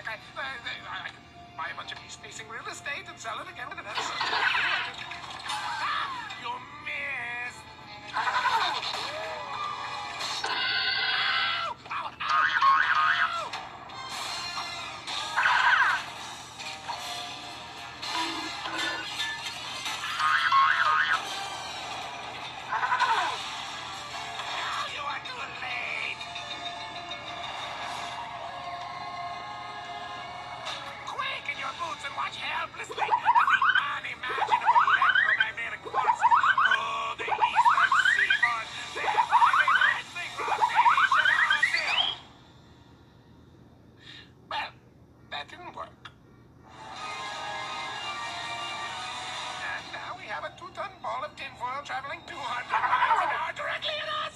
I can buy a bunch of east-facing real estate and sell it again. You missed. You are too late. Quake in your boots and watch helplessly as the unimaginable electromagnetic forces pull the eastern seaboard, thereby reversing rotation on them. Well, that didn't work. And now we have a 2-ton ball of tinfoil traveling 200 miles an hour directly at us.